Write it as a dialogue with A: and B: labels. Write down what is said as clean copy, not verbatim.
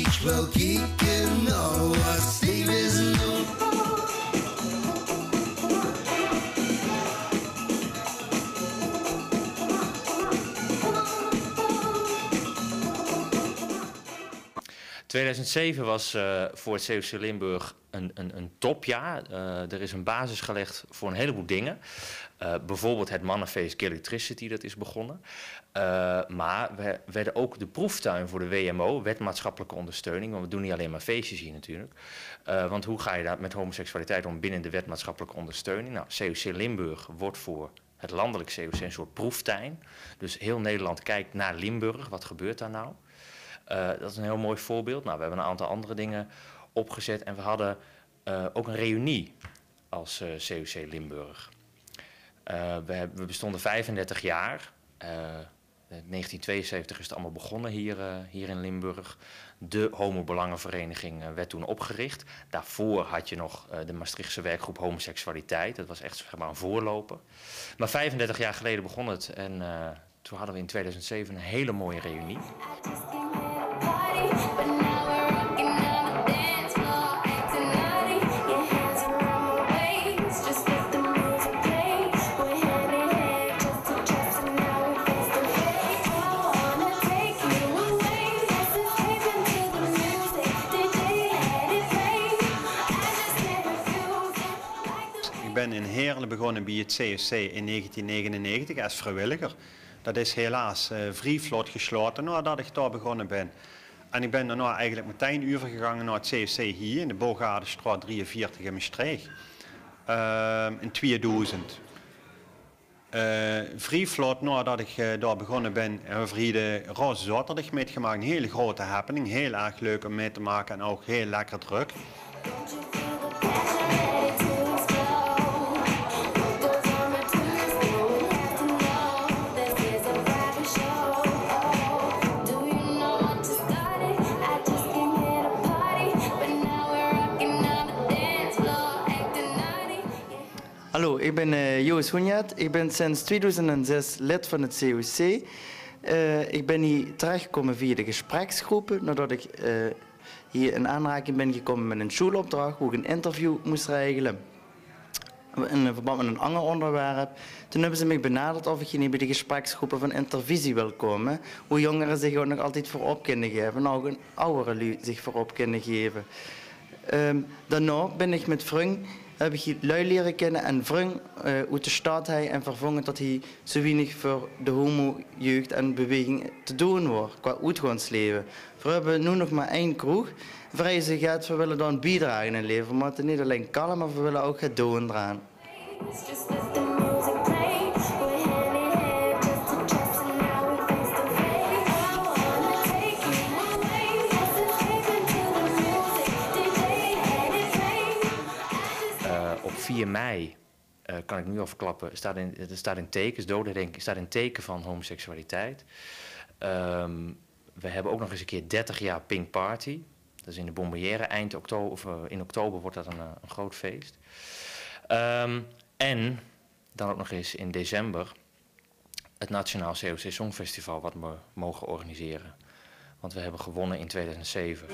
A: beach, well, keep you know what Steve is new.
B: In 2007 was voor het COC Limburg een topjaar. Er is een basis gelegd voor een heleboel dingen. Bijvoorbeeld het mannenfeest Gillectricity, dat is begonnen. Maar we werden ook de proeftuin voor de WMO, Wet Maatschappelijke Ondersteuning. Want we doen niet alleen maar feestjes hier natuurlijk. Want hoe ga je daar met homoseksualiteit om binnen de Wet Maatschappelijke Ondersteuning? Nou, COC Limburg wordt voor het landelijk COC een soort proeftuin. Dus heel Nederland kijkt naar Limburg. Wat gebeurt daar nou? Dat is een heel mooi voorbeeld. Nou, we hebben een aantal andere dingen opgezet en we hadden ook een reunie als COC Limburg. We bestonden 35 jaar. In 1972 is het allemaal begonnen hier in Limburg. De homobelangenvereniging werd toen opgericht. Daarvoor had je nog de Maastrichtse werkgroep homoseksualiteit. Dat was echt zeg maar een voorloper. Maar 35 jaar geleden begon het en toen hadden we in 2007 een hele mooie reunie.
C: Ik ben in Heerlen begonnen bij het COC in 1999 als vrijwilliger. Dat is helaas vrij vlot gesloten nadat ik daar begonnen ben. En ik ben daarna eigenlijk meteen overgegaan naar het COC hier in de Bogaardenstraat 43 in Maastricht. In 2000. Vrij vlot nadat ik daar begonnen ben, hebben we de Roze Zaterdag meegemaakt. Een hele grote happening, heel erg leuk om mee te maken en ook heel lekker druk.
D: Hallo, ik ben Joost Hoenjaert. Ik ben sinds 2006 lid van het COC. Ik ben hier terechtgekomen via de gespreksgroepen, nadat ik hier in aanraking ben gekomen met een schoolopdracht, hoe ik een interview moest regelen. In verband met een ander onderwerp. Toen hebben ze mij benaderd of ik hier bij de gespreksgroepen van Intervisie wil komen. Hoe jongeren zich ook nog altijd voorop kunnen geven, en ook een oudere zich voorop kunnen geven. Daarna ben ik met Vrung, heb ik lui leren kennen en Vrung uit de stad hij en vervangen dat hij zo weinig voor de homo-jeugd en beweging te doen wordt qua uitgaansleven. We hebben nu nog maar één kroeg. Vrije gaat, we willen daar een bijdrage in leveren, maar het is niet alleen kalm, maar we willen ook het doen eraan.
B: Op 4 mei, kan ik nu al verklappen, staat in teken, dodenherdenking staat in teken van homoseksualiteit. We hebben ook nog eens een keer 30 jaar Pink Party. Dat is in de Bombardière, eind oktober, of in oktober wordt dat een groot feest. En dan ook nog eens in december het Nationaal COC Songfestival wat we mogen organiseren. Want we hebben gewonnen in 2007.